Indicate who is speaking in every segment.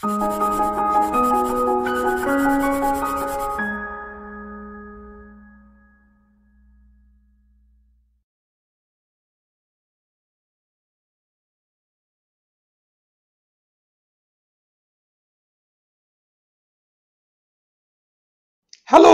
Speaker 1: Hello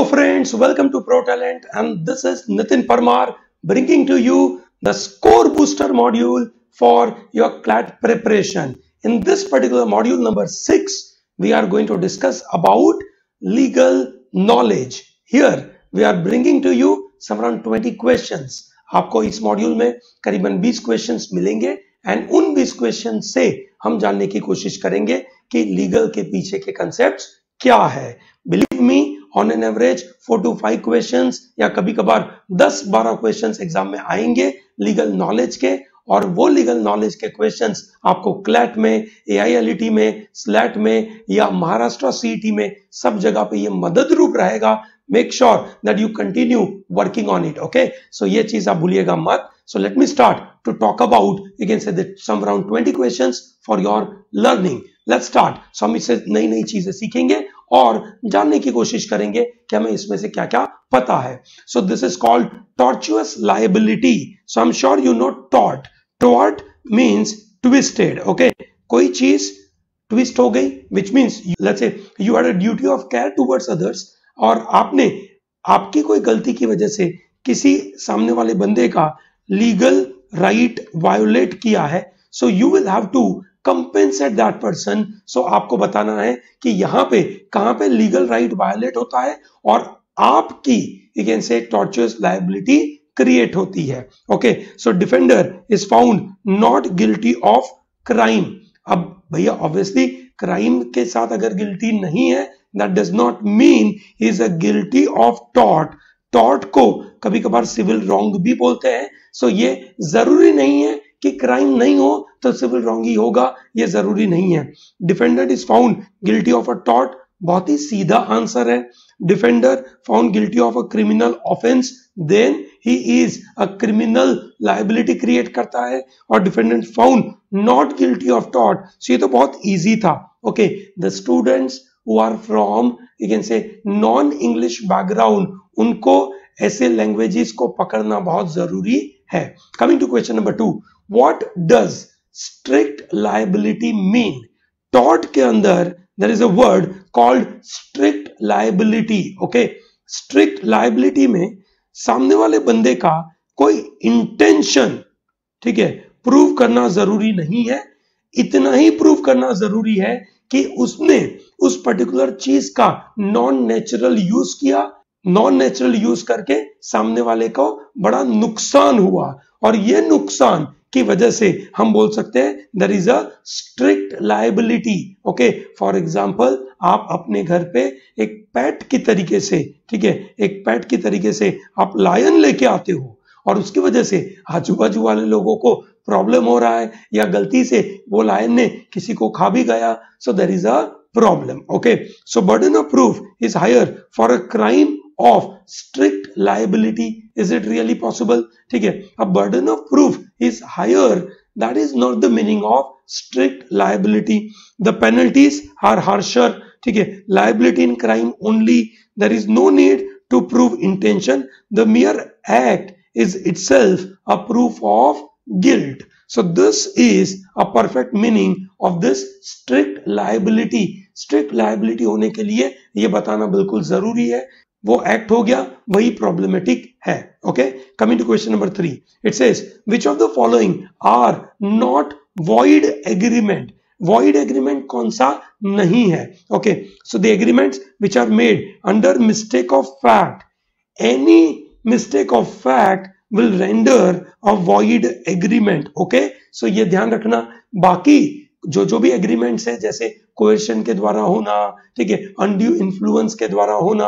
Speaker 1: friends, welcome to Pro Talent, and this is Nitin Parmar bringing to you the Score Booster module for your CLAT preparation. In this particular module number 6, we are going to discuss about legal knowledge. Here we are bringing to you some around 20 questions. आपको इस module में करीबन 20 questions मिलेंगे and उन 20 question से हम जानने की कोशिश करेंगे कि लीगल के पीछे के कंसेप्ट्स क्या है. Believe me, on an average 4 to 5 questions या कभी कभार 10-12 क्वेश्चंस एग्जाम में आएंगे लीगल नॉलेज के, और वो लीगल नॉलेज के क्वेश्चंस आपको क्लैट में, AILET में, स्लैट में या महाराष्ट्र CET में सब जगह पे ये मदद रूप रहेगा. Make sure that you continue working on it. Okay, so ये चीज आप भूलिएगा मत. So let me start to talk about, you can say that some around 20 questions for your learning. Let's start. So हम इससे नई नई चीजें सीखेंगे और जानने की कोशिश करेंगे कि हमें इसमें से क्या क्या पता है. So this is called tortious liability. So I'm sure you know tort. Tort means twisted. Okay, कोई चीज ट्विस्ट हो गई, which means let's say you had a duty of care towards others, और आपने आपकी कोई गलती की वजह से किसी सामने वाले बंदे का लीगल राइट वायोलेट किया है. So you will have to compensate that person. So आपको बताना है कि यहां पे कहां पे लीगल राइट वायोलेट होता है और आपकी you can say torturers liability create होती है. Okay, so defender is found not guilty of crime. अब भैया ऑब्वियसली क्राइम के साथ अगर गिल्टी नहीं है, that does not mean he is a guilty of tort. Tort को कभी कभार सिविल रॉन्ग भी बोलते हैं. सो ये जरूरी नहीं है कि क्राइम नहीं हो तो सिविल रॉन्ग ही होगा, ये जरूरी नहीं है. Defender is found guilty of a tort, बहुत ही सीधा आंसर है. Defender found guilty of a criminal offence, then he is a criminal liability create करता है. और defendant found not guilty of tort. So ये तो बहुत इजी था. Okay, the students who are from, you can say, non-English background, उनको ऐसे languages को पकड़ना बहुत जरूरी है. Coming to question number 2, what does strict liability mean? Tort के अंदर there is a word called strict liability. Okay, strict liability में सामने वाले बंदे का कोई इंटेंशन, ठीक है, प्रूव करना जरूरी नहीं है. इतना ही प्रूव करना जरूरी है कि उसने उस पर्टिकुलर चीज का नॉन नेचुरल यूज किया. नॉन नेचुरल यूज करके सामने वाले को बड़ा नुकसान हुआ, और ये नुकसान की वजह से हम बोल सकते हैं there is a strict liability. Okay, for example आप अपने घर पे एक पेट की तरीके से, ठीक है, एक पेट की तरीके से आप लायन लेके आते हो और उसकी वजह से आजू बाजू वाले लोगों को प्रॉब्लम हो रहा है या गलती से वो लायन ने किसी को खा भी गया. So there is a problem. Okay, so burden of proof is higher for a crime of strict liability. Is it really possible? ठीक है, अब burden of proof is higher, that is not the meaning of strict liability. The penalties are harsher. ठीक है, liability in crime only, there is no need to prove intention. The mere act is itself a proof of guilt. So this is a perfect meaning of this strict liability. Strict liability होने के लिए ये बताना बिल्कुल जरूरी है. वो act हो गया वही प्रॉब्लमेटिक है. Okay, coming to question number 3, it says which of the following are not void agreement. Void agreement कौन सा नहीं है? Okay, so the agreements which are made under mistake of fact, any mistake of fact will render a void agreement. Okay, so ये ध्यान रखना. बाकी जो भी एग्रीमेंट्स है, जैसे कोएर्शन के द्वारा होना, ठीक है, अनड्यू इन्फ्लुएंस के द्वारा होना,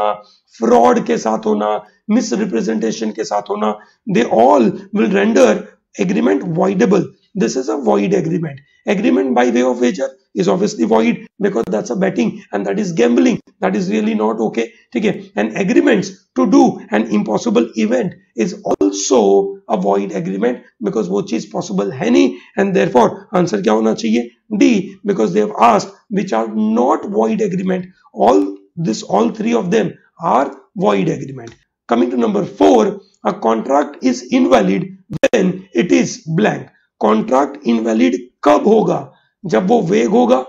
Speaker 1: फ्रॉड के साथ होना, मिस रिप्रेजेंटेशन के साथ होना, they all will render agreement voidable. this is a void agreement. Agreement by way of wager is obviously void because that's a betting and that is gambling. That is really not okay. ठीक है. And agreements to do an impossible event is also a void agreement because वो चीज possible है नहीं, and therefore answer क्या होना चाहिए? D, because they have asked which are not void agreement. All three of them are void agreement. Coming to number 4, a contract is invalid when it is blank. Contract invalid कब होगा? जब वो vague होगा,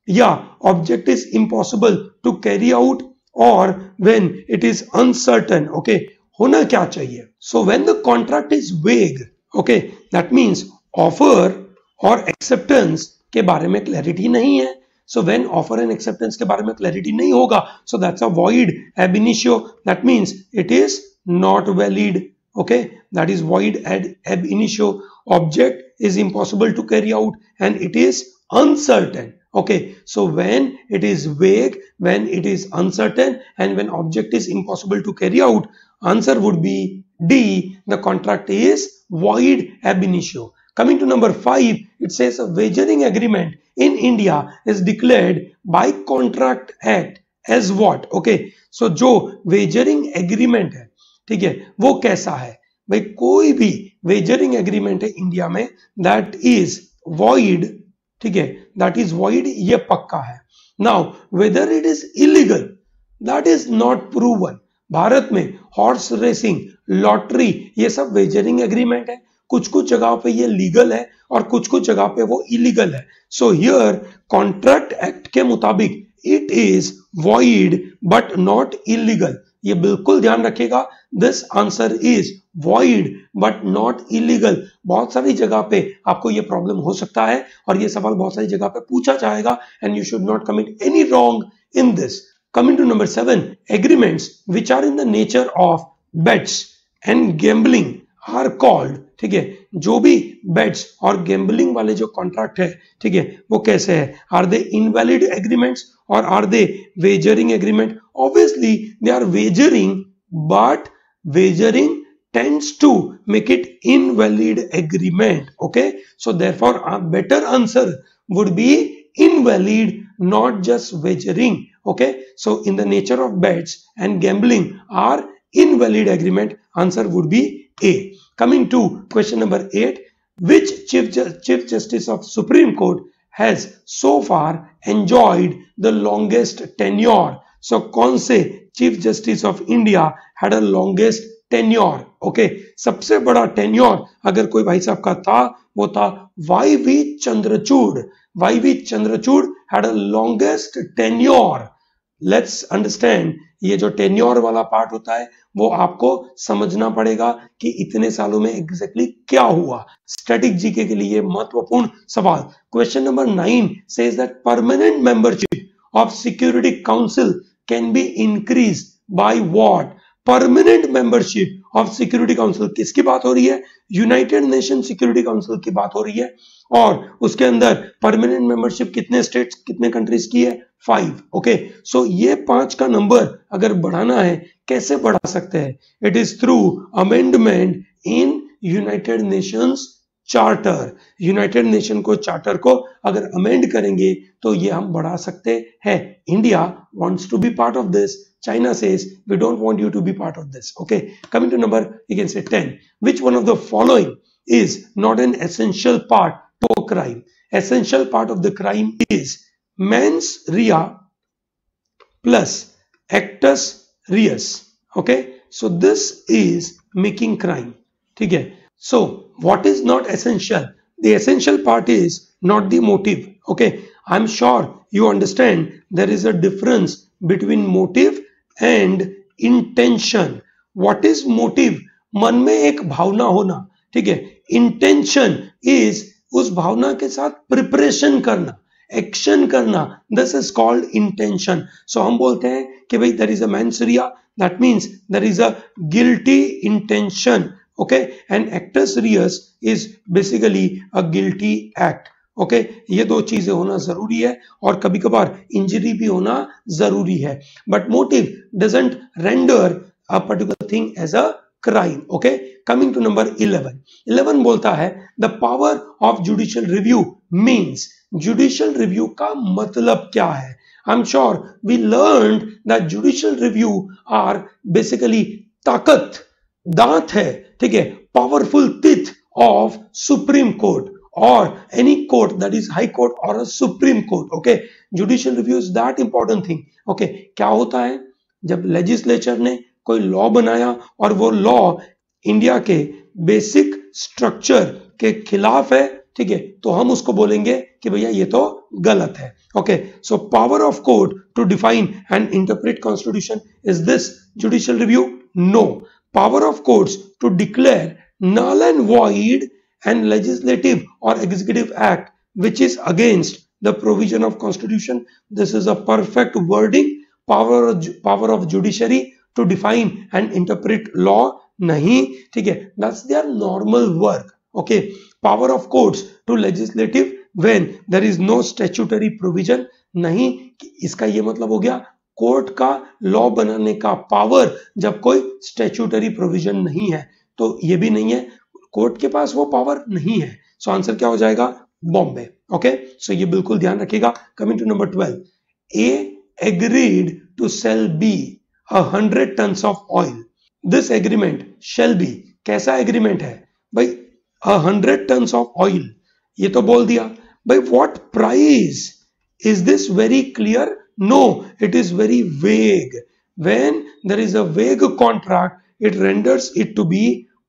Speaker 1: या object is impossible to carry out, or when it is uncertain. Okay, होना क्या चाहिए? So when the contract is vague, okay, that means offer or acceptance के बारे में clarity नहीं है. So when offer and acceptance के बारे में clarity नहीं होगा, so that's a void ab initio. That means it is not valid. Okay, that is void ab initio. Object is impossible to carry out and it is uncertain. Okay, so when it is vague, when it is uncertain, and when object is impossible to carry out, answer would be D. The contract is void ab initio. Coming to number 5, it says a wagering agreement in India is declared by Contract Act as what? Okay, so जो wagering agreement है, ठीक है, वो कैसा है? भाई कोई भी wagering agreement है इंडिया में, that is void, ठीक है, that is void, ये पक्का है. Now whether it is illegal, that is not proven. Bharat में हॉर्स रेसिंग, लॉटरी, ये सब wagering agreement है. कुछ कुछ जगह पे ये लीगल है और कुछ कुछ जगह पे वो इलीगल है. सो हियर कॉन्ट्रैक्ट एक्ट के मुताबिक it is void but not illegal. ये बिल्कुल ध्यान रखिएगा, this answer is void but not illegal. बहुत सारी जगह पे आपको ये प्रॉब्लम हो सकता है और ये सवाल बहुत सारी जगह पे पूछा जाएगा and you should not commit any wrong in this. Coming to number 7, agreements which are in the nature of bets and gambling are called. ठीक है, जो भी बेट्स और गैम्बलिंग वाले जो कॉन्ट्रैक्ट है, ठीक है, वो कैसे है? आर दे इनवैलिड एग्रीमेंट्स और are they wagering agreement? Obviously they are wagering, but wagering tends to make it invalid agreement. Okay, so therefore a better answer would be invalid, not just wagering. Okay, so in the nature of bets and gambling are invalid agreement, answer would be A. Coming to question number 8, which Chief Justice of Supreme Court has so far enjoyed the longest tenure? So कौन से Chief Justice of India had a longest tenure? Okay, सबसे बड़ा tenure अगर कोई भाई साहब का था, वो था YV Chandrachud. YV Chandrachud had a longest tenure. Let's understand, ये जो टेन्योर वाला पार्ट होता है वो आपको समझना पड़ेगा कि इतने सालों में एग्जैक्टली क्या हुआ. स्टैटिक जीके के लिए महत्वपूर्ण सवाल. Question number 9 says that permanent membership of Security Council can be increased by what? Permanent membership of security council, किसकी बात हो रही है? यूनाइटेड नेशन सिक्योरिटी काउंसिल की बात हो रही है. और उसके अंदर परमानेंट मेंबरशिप कितने स्टेट्स, कितने कंट्रीज की है? 5. ओके, सो ये 5 का नंबर अगर बढ़ाना है, कैसे बढ़ा सकते हैं? It is through amendment in United Nations charter. United nation को चार्टर को अगर अमेंड करेंगे तो ये हम बढ़ा सकते हैं. India wants to be part of this. China says we don't want you to be part of this. Okay, coming to number, you can say 10. Which one of the following is not an essential part to a crime? Essential part of the crime is mens rea plus actus reus. Okay, so this is making crime. ठीक है. So what is not essential? The essential part is not the motive. Okay, I'm sure you understand there is a difference between motive and intention. What is motive? मन में एक भावना होना, ठीक है. Intention is उस भावना के साथ प्रिपरेशन करना, एक्शन करना. This is called intention. So हम बोलते हैं कि भाई there is a mens rea, that means there is a guilty intention. Okay, and actus reus is basically a guilty act. Okay, ये दो चीजें होना जरूरी है और कभी कभार इंजरी भी होना जरूरी है. But motive doesn't render a particular thing as a crime. Okay, coming to number 11 बोलता है the power of judicial review means. judicial review का मतलब क्या है? I'm sure we learned that judicial review are basically ताकत, दांत है, ठीक है, powerful teeth of Supreme Court or any court, that is high court or a Supreme Court. Okay, judicial review is that important thing. Okay, क्या होता है जब legislature ने कोई लॉ बनाया और वो लॉ इंडिया के बेसिक स्ट्रक्चर के खिलाफ है, ठीक है, तो हम उसको बोलेंगे कि भैया ये तो गलत है. Okay, so power of court to define and interpret constitution, is this judicial review? No. Power of courts to declare null and void and legislative or executive act which is against the provision of constitution, this is a perfect wording. Power of judiciary to define and interpret law, nahi, ठीक है, that's their normal work. Okay, power of courts to legislative when there is no statutory provision, नहीं, इसका ये मतलब हो गया court का law बनाने का पावर जब कोई स्टैट्यूटरी प्रोविजन नहीं है, तो ये भी नहीं है, कोर्ट के पास वो पावर नहीं है. सो आंसर क्या हो जाएगा? बॉम्बे. ओके, सो ये बिल्कुल ध्यान रखिएगा. Coming to number 12, A agreed to sell B 100 tons of oil. This agreement shall be, कैसा एग्रीमेंट है भाई? 100 tons ऑफ ऑयल, ये तो बोल दिया भाई. What price? Is this very clear? No, it is very vague. When there is a vague contract, it renders it to be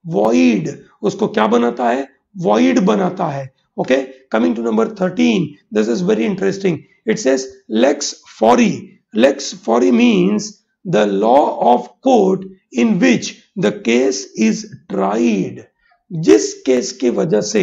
Speaker 1: void. उसको क्या बनाता है? void बनाता है. Okay, coming to number 13, this is very interesting. It says lex fori. Lex fori means the law of court in which the case is tried. जिस case की वजह से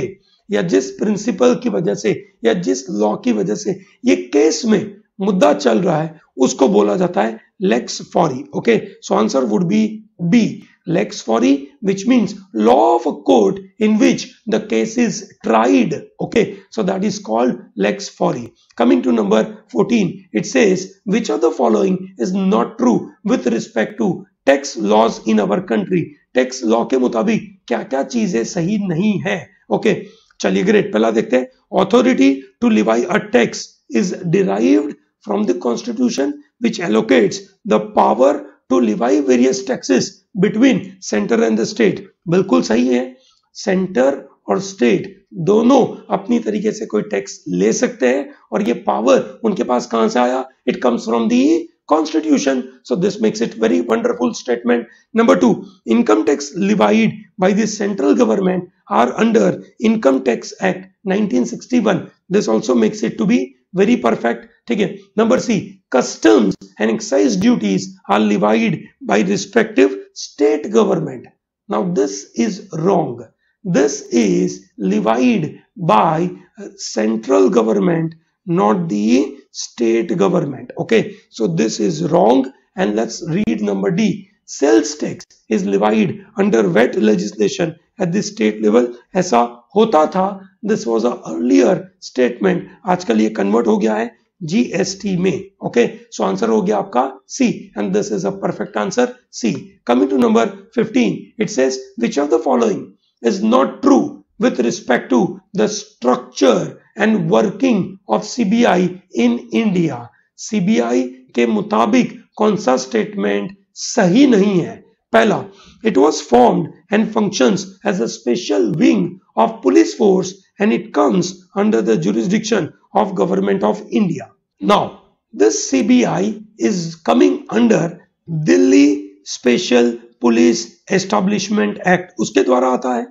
Speaker 1: या जिस प्रिंसिपल की वजह से या जिस लॉ की वजह से ये केस में मुद्दा चल रहा है, उसको बोला जाता है lex fori. Okay, so answer would be B, lex fori, which means law of a court in which the case is tried. Okay, so that is called lex fori. Coming to number 14, it says which of the following is not true with respect to tax laws in our country. tax law के मुताबिक क्या क्या चीजें सही नहीं है? Okay, चलिए great, पहला देखते हैं. authority to levy a tax is derived from the constitution which allocates the power to levy various taxes between center and the state. बिल्कुल सही है. सेंटर और स्टेट दोनों अपनी तरीके से कोई टैक्स ले सकते हैं और ये पावर उनके पास कहां से आया? It comes from the constitution. So this makes it very wonderful statement. Number 2, income tax levied by the central government are under Income Tax Act 1961. This also makes it to be very perfect. ठीक है. Number C, customs and excise duties are levied by respective state government. Now this is wrong. This is levied by central government, not the state government. Okay, so this is wrong. And let's read number D. Sales tax is levied under VAT legislation at the state level. ऐसा होता था. This was a earlier statement. आजकल ये convert हो गया है GST में. Okay, so answer हो गया आपका C, and this is a perfect answer, C. Coming to number 15, it says which of the following is not true with respect to the structure and working of CBI in India. CBI के मुताबिक कौन सा statement सही नहीं है? पहला, it was formed and functions as a special wing of police force and it comes under the jurisdiction of government of India. Now, this CBI is coming under Delhi Special Police Establishment Act. उसके द्वारा आता है.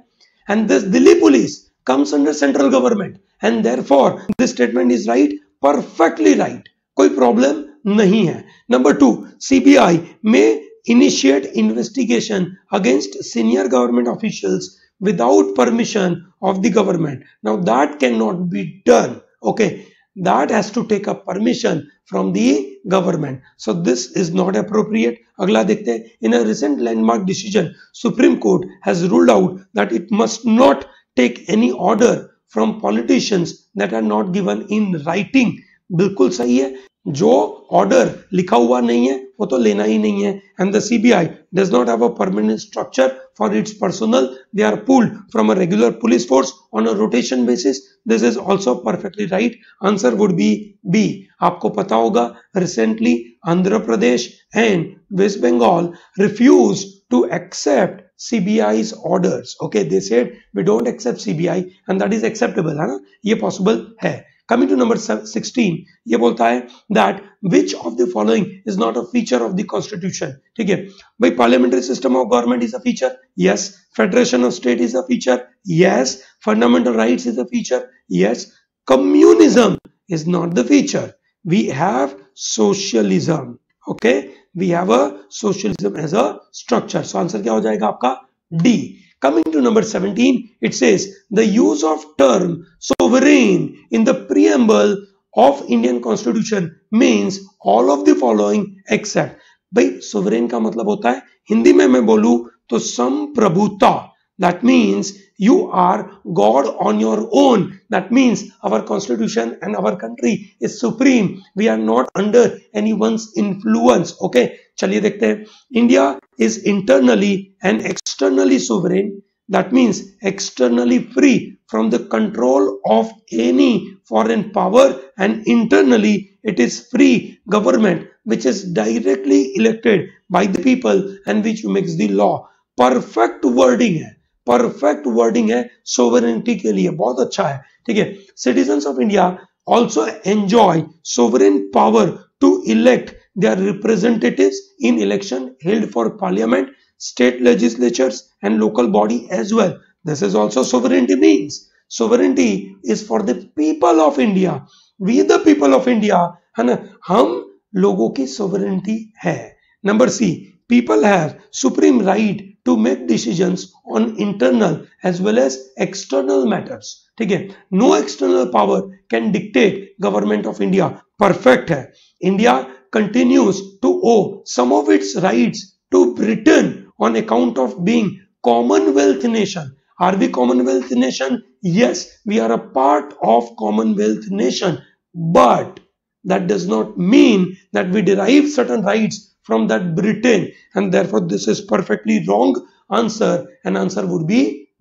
Speaker 1: And this Delhi police comes under central government and therefore this statement is right, perfectly right. कोई problem नहीं है. Number 2, CBI may initiate investigation against senior government officials without permission of the government. Now that cannot be done. Okay, that has to take a permission from the government. So this is not appropriate. अगला देखते हैं. In a recent landmark decision, Supreme Court has ruled out that it must not take any order from politicians that are not given in writing. बिल्कुल सही है. जो order लिखा हुआ नहीं है वो तो लेना ही नहीं है. And the CBI does not have a permanent structure for its personnel. They are pulled from a regular police force on a rotation basis. This is also perfectly right. Answer would be B. आपको पता होगा recently Andhra Pradesh and West Bengal refused to accept CBI's orders. Okay, they said we don't accept CBI and that is acceptable, है ना, ये possible है. Coming to number 16, ये बोलता है that which of the following is not a feature of the constitution. ठीक है भाई, parliamentary system of government is a feature. Yes. Federation of state is a feature. Yes. Fundamental rights is a feature. Yes. Communism is not the feature. We have socialism. Okay, we have a socialism as a structure. So answer क्या हो जाएगा आपका D. Coming to number 17, it says the use of term sovereign in the preamble of Indian Constitution means all of the following except. भाई sovereign का मतलब होता है, हिंदी में मैं बोलूं तो संप्रभुता. That means you are God on your own. That means our constitution and our country is supreme. We are not under anyone's influence. Okay, चलिए देखते हैं. India is internally and externally sovereign. That means externally free from the control of any foreign power, and internally it is free government which is directly elected by the people and which makes the law. Perfect wording है, perfect wording है sovereignty के लिए, बहुत अच्छा है. ठीक है. Citizens of India also enjoy sovereign power to elect their representatives in election held for parliament, state legislatures and local body as well. This is also sovereignty. Means sovereignty is for the people of India. We the people of India, है ना, हम लोगों की sovereignty है. Number C, people have supreme right to make decisions on internal as well as external matters. ठीक है. No external power can dictate government of India. Perfect है. India continues to owe some of its rights to Britain on account of being Commonwealth nation. Are we Commonwealth nation? Yes, we are a part of Commonwealth nation, but that does not mean that we derive certain rights from that Britain, and therefore this is perfectly wrong answer, and answer would be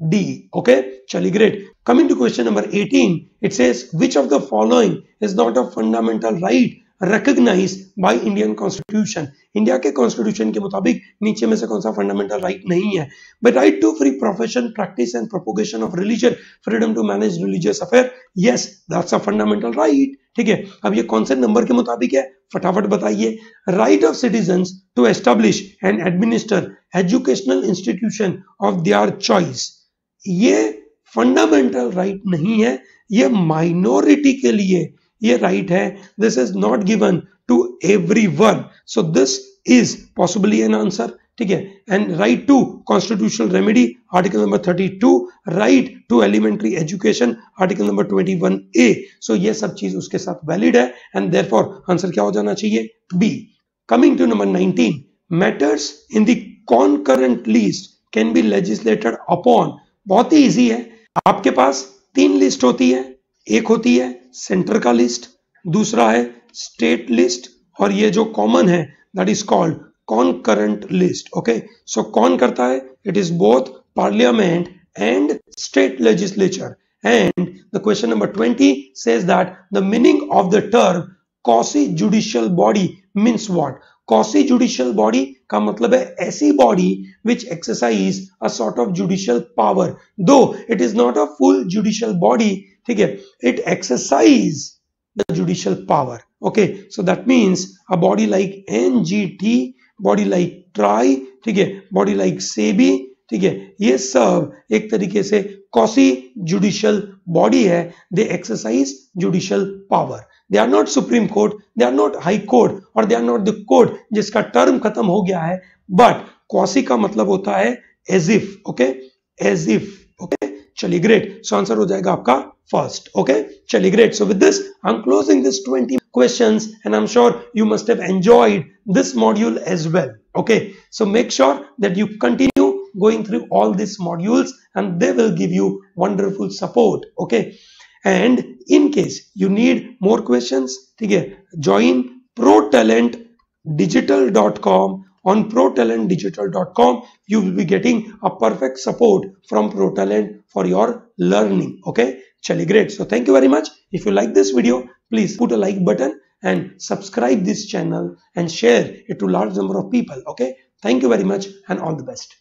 Speaker 1: D. Okay, chali, great. Coming to question number 18, it says which of the following is not a fundamental right recognized by Indian Constitution. India के constitution के मुताबिक नीचे में से कौन सा fundamental right नहीं है? But right to free profession, practice and propagation of religion, freedom to manage religious affair. Yes, that's a fundamental right. ठीक है. अब ये कौन से नंबर के मुताबिक है, फटाफट बताइए. Right of citizens to establish and administer educational institution of their choice. ये फंडामेंटल राइट नहीं है, ये माइनॉरिटी के लिए ये राइट है. This is not given to everyone, so this is possibly an answer. ठीक है. And right to constitutional remedy, article number 32. Right to elementary education, article number 21A. So ये सब चीज उसके साथ वैलिड है, एंड देयरफॉर आंसर क्या हो जाना चाहिए? B. Coming to number 19, matters in the concurrent list can be legislated upon. बहुत ही इजी है. आपके पास 3 लिस्ट होती है. एक होती है सेंटर का लिस्ट, दूसरा है स्टेट लिस्ट, और ये जो कॉमन है that is called concurrent list. Okay, so कौन करता है? It is both parliament and state legislature. And the question number 20 says that the meaning of the term quasi judicial body means what? Quasi judicial body का मतलब है ऐसी body which exercise a sort of judicial power, though it is not a full judicial body. ठीक है, it exercise the judicial power. Okay, so that means a body like NGT, body like try, ठीक है, body like SEBI, ठीक है, ये सब एक तरीके से क्वासी जुडिशियल बॉडी है. They exercise judicial power. They are not supreme court, they are not high court, और they are not the court जिसका टर्म खत्म हो गया है. बट क्वासी का मतलब होता है as if. Okay, as if. Okay, चलिए, ग्रेट. सो आंसर हो जाएगा आपका फर्स्ट. ओके, चलिए, great. So with this I am closing this 20 questions, and I'm sure you must have enjoyed this module as well. Okay, so make sure that you continue going through all these modules, and they will give you wonderful support. Okay, and in case you need more questions, ठीक है, join Pro Talent protalentdigital.com. On protalentdigital.com, you will be getting a perfect support from ProTalent for your learning. Okay, chali great. So thank you very much. If you like this video, please put a like button and subscribe this channel and share it to large number of people. Okay, thank you very much and all the best.